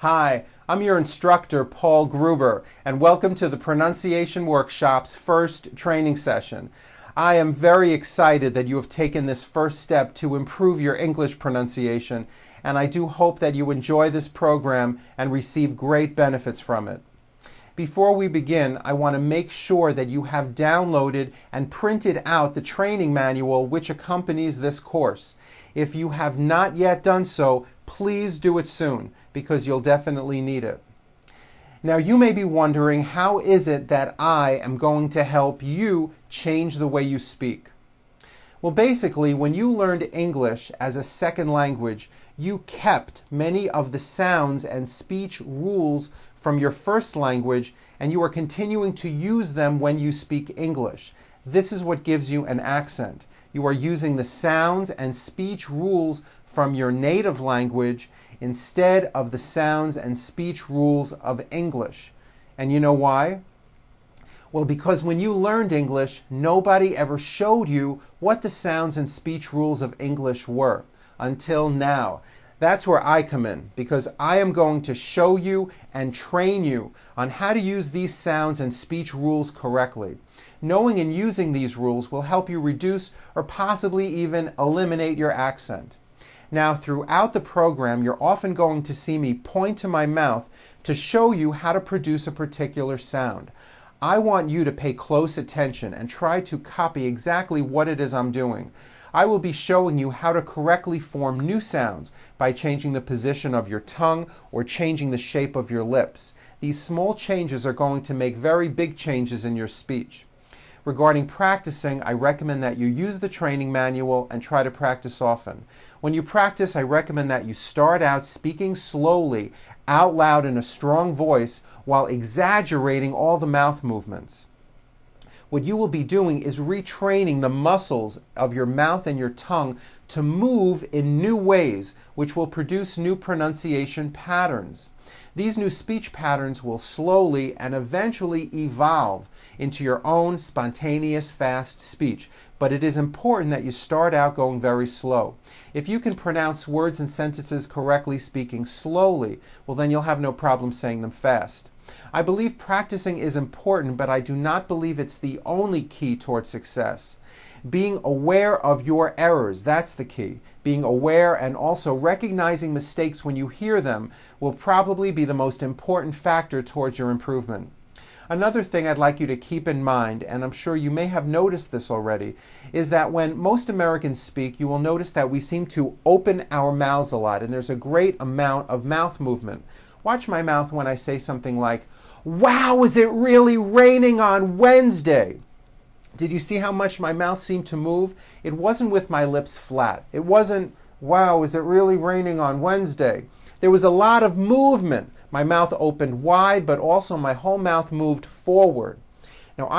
Hi, I'm your instructor, Paul Gruber, and welcome to the Pronunciation Workshop's first training session. I am very excited that you have taken this first step to improve your English pronunciation, and I do hope that you enjoy this program and receive great benefits from it. Before we begin, I want to make sure that you have downloaded and printed out the training manual which accompanies this course. If you have not yet done so, please do it soon, because you'll definitely need it. Now, you may be wondering, how is it that I am going to help you change the way you speak? Well, basically, when you learned English as a second language, you kept many of the sounds and speech rules from your first language, and you are continuing to use them when you speak English. This is what gives you an accent. You are using the sounds and speech rules from your native language instead of the sounds and speech rules of English. And you know why? Well, because when you learned English, nobody ever showed you what the sounds and speech rules of English were until now. That's where I come in, because I am going to show you and train you on how to use these sounds and speech rules correctly. Knowing and using these rules will help you reduce or possibly even eliminate your accent. Now, throughout the program, you're often going to see me point to my mouth to show you how to produce a particular sound. I want you to pay close attention and try to copy exactly what it is I'm doing. I will be showing you how to correctly form new sounds by changing the position of your tongue or changing the shape of your lips. These small changes are going to make very big changes in your speech. Regarding practicing, I recommend that you use the training manual and try to practice often. When you practice, I recommend that you start out speaking slowly, out loud in a strong voice, while exaggerating all the mouth movements. What you will be doing is retraining the muscles of your mouth and your tongue to move in new ways, which will produce new pronunciation patterns. These new speech patterns will slowly and eventually evolve into your own spontaneous, fast speech. But it is important that you start out going very slow. If you can pronounce words and sentences correctly speaking slowly, well, then you'll have no problem saying them fast. I believe practicing is important, but I do not believe it's the only key toward success. Being aware of your errors, that's the key. Being aware and also recognizing mistakes when you hear them will probably be the most important factor towards your improvement. Another thing I'd like you to keep in mind, and I'm sure you may have noticed this already, is that when most Americans speak, you will notice that we seem to open our mouths a lot, and there's a great amount of mouth movement. Watch my mouth when I say something like, "Wow, is it really raining on Wednesday?" Did you see how much my mouth seemed to move? It wasn't with my lips flat. It wasn't, "Wow, is it really raining on Wednesday?" There was a lot of movement. My mouth opened wide, but also my whole mouth moved forward.